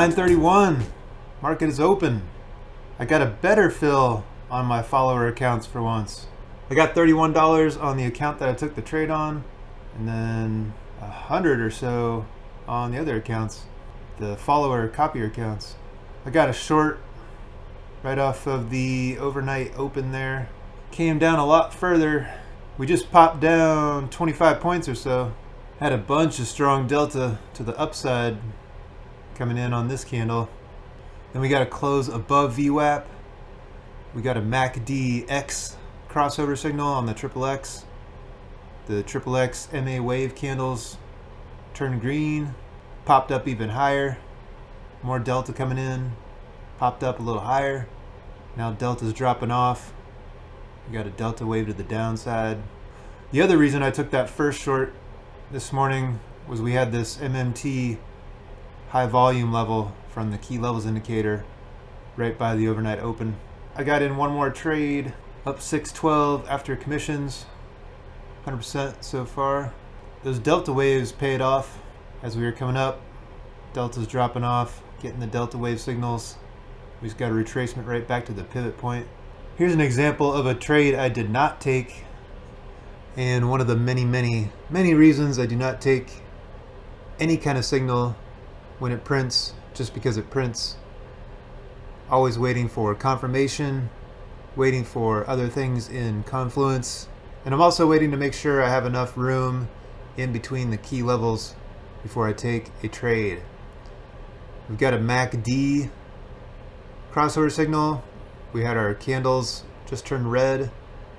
9:31. Market is open. I got a better fill on my follower accounts for once. I got $31 on the account that I took the trade on, and then 100 or so on the other accounts, the follower copier accounts. I got a short right off of the overnight open there. Came down a lot further. We just popped down 25 points or so. Had a bunch of strong delta to the upside coming in on this candle. Then we got a close above VWAP. We got a MACD X crossover signal on the XXX. The XXX MA wave candles turned green, popped up even higher. More delta coming in, popped up a little higher. Now delta's dropping off. We got a delta wave to the downside. The other reason I took that first short this morning was we had this MMT high volume level from the key levels indicator right by the overnight open. I got in one more trade, up 612 after commissions, 100% so far. Those delta waves paid off as we were coming up. Delta's dropping off, getting the delta wave signals. We just got a retracement right back to the pivot point. Here's an example of a trade I did not take, and one of the many reasons I do not take any kind of signal when it prints just because it prints. Always waiting for confirmation, waiting for other things in confluence, and I'm also waiting to make sure I have enough room in between the key levels before I take a trade. We've got a MACD crossover signal. We had our candles just turn red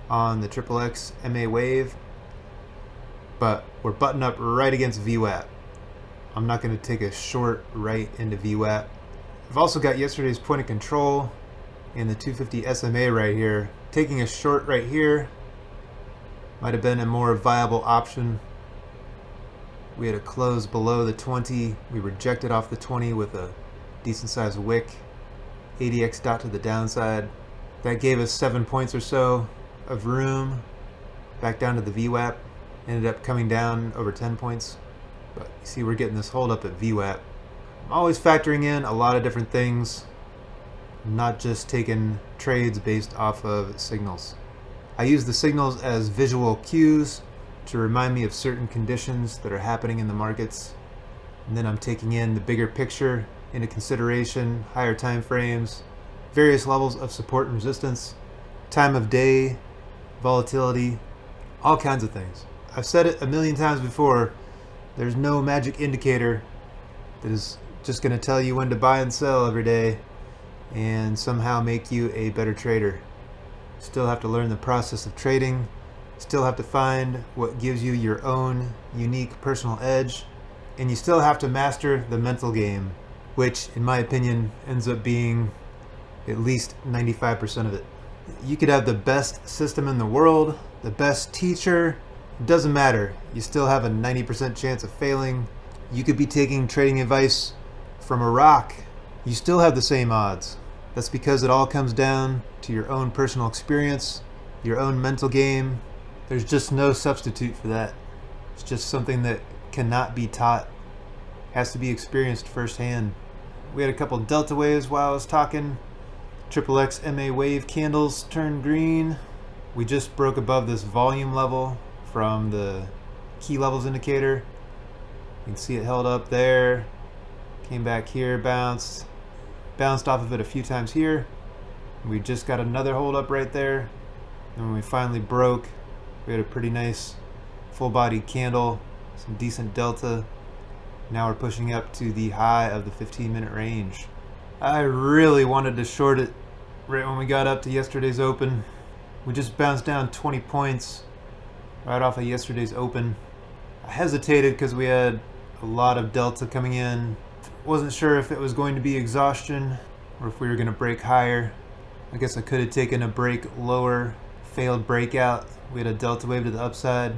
on the XXX MA wave, but we're buttoned up right against VWAP. I'm not going to take a short right into VWAP. I've also got yesterday's point of control in the 250 SMA right here. Taking a short right here might have been a more viable option. We had a close below the 20. We rejected off the 20 with a decent sized wick. ADX dot to the downside. That gave us 7 points or so of room back down to the VWAP. Ended up coming down over 10 points. But you see we're getting this hold up at VWAP. I'm always factoring in a lot of different things, not just taking trades based off of signals. I use the signals as visual cues to remind me of certain conditions that are happening in the markets, and then I'm taking in the bigger picture into consideration, higher time frames, various levels of support and resistance, time of day, volatility, all kinds of things. I've said it a million times before, there's no magic indicator that is just going to tell you when to buy and sell every day and somehow make you a better trader. Still have to learn the process of trading, still have to find what gives you your own unique personal edge, and you still have to master the mental game, which in my opinion ends up being at least 95% of it. You could have the best system in the world, the best teacher, it doesn't matter. You still have a 90% chance of failing. You could be taking trading advice from a rock. You still have the same odds. That's because it all comes down to your own personal experience, your own mental game. There's just no substitute for that. It's just something that cannot be taught. It has to be experienced firsthand. We had a couple delta waves while I was talking. XXX MA wave candles turned green. We just broke above this volume level from the key levels indicator. You can see it held up there, came back here, bounced off of it a few times here. We just got another hold up right there, and when we finally broke, we had a pretty nice full body candle, some decent delta. Now we're pushing up to the high of the 15-minute range. I really wanted to short it right when we got up to yesterday's open. We just bounced down 20 points right off of yesterday's open. I hesitated because we had a lot of delta coming in. Wasn't sure if it was going to be exhaustion or if we were going to break higher. I guess I could have taken a break lower, failed breakout. We had a delta wave to the upside.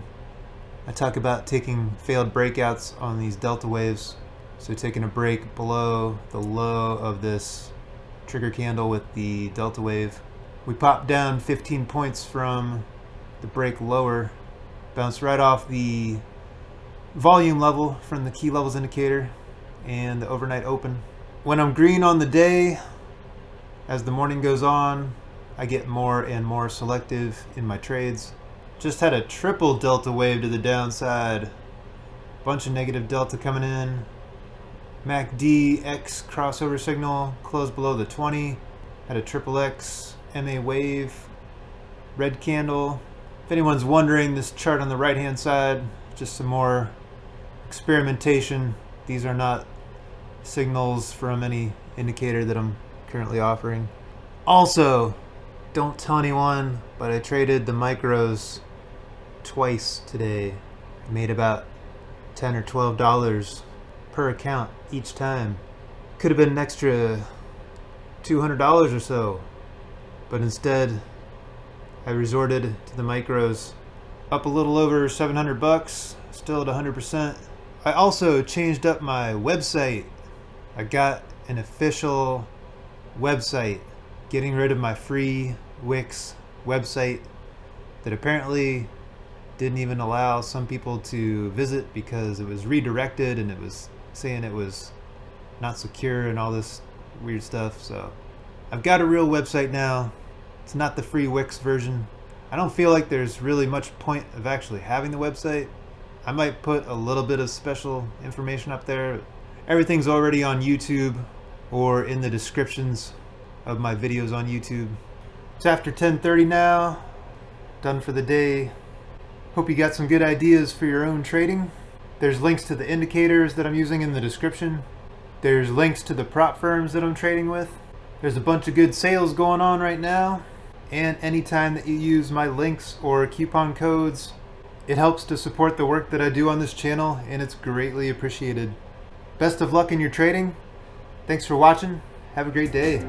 I talk about taking failed breakouts on these delta waves. So taking a break below the low of this trigger candle with the delta wave. We popped down 15 points from the break lower. Bounced right off the volume level from the key levels indicator and the overnight open. When I'm green on the day, as the morning goes on, I get more and more selective in my trades. Just had a triple delta wave to the downside. Bunch of negative delta coming in. MACD X crossover signal closed below the 20. Had a triple X MA wave. Red candle. If anyone's wondering, this chart on the right hand side, just some more experimentation. These are not signals from any indicator that I'm currently offering. Also, don't tell anyone, but I traded the micros twice today. I made about $10 or $12 per account each time. Could have been an extra $200 or so, but instead I resorted to the micros. Up a little over 700 bucks, still at 100%. I also changed up my website. I got an official website, getting rid of my free Wix website that apparently didn't even allow some people to visit because it was redirected and it was saying it was not secure and all this weird stuff. So I've got a real website now. It's not the free Wix version. I don't feel like there's really much point of actually having the website. I might put a little bit of special information up there. Everything's already on YouTube or in the descriptions of my videos on YouTube. It's after 10:30 now. Done for the day. Hope you got some good ideas for your own trading. There's links to the indicators that I'm using in the description. There's links to the prop firms that I'm trading with. There's a bunch of good sales going on right now. And anytime that you use my links or coupon codes, it helps to support the work that I do on this channel, and it's greatly appreciated. Best of luck in your trading. Thanks for watching. Have a great day.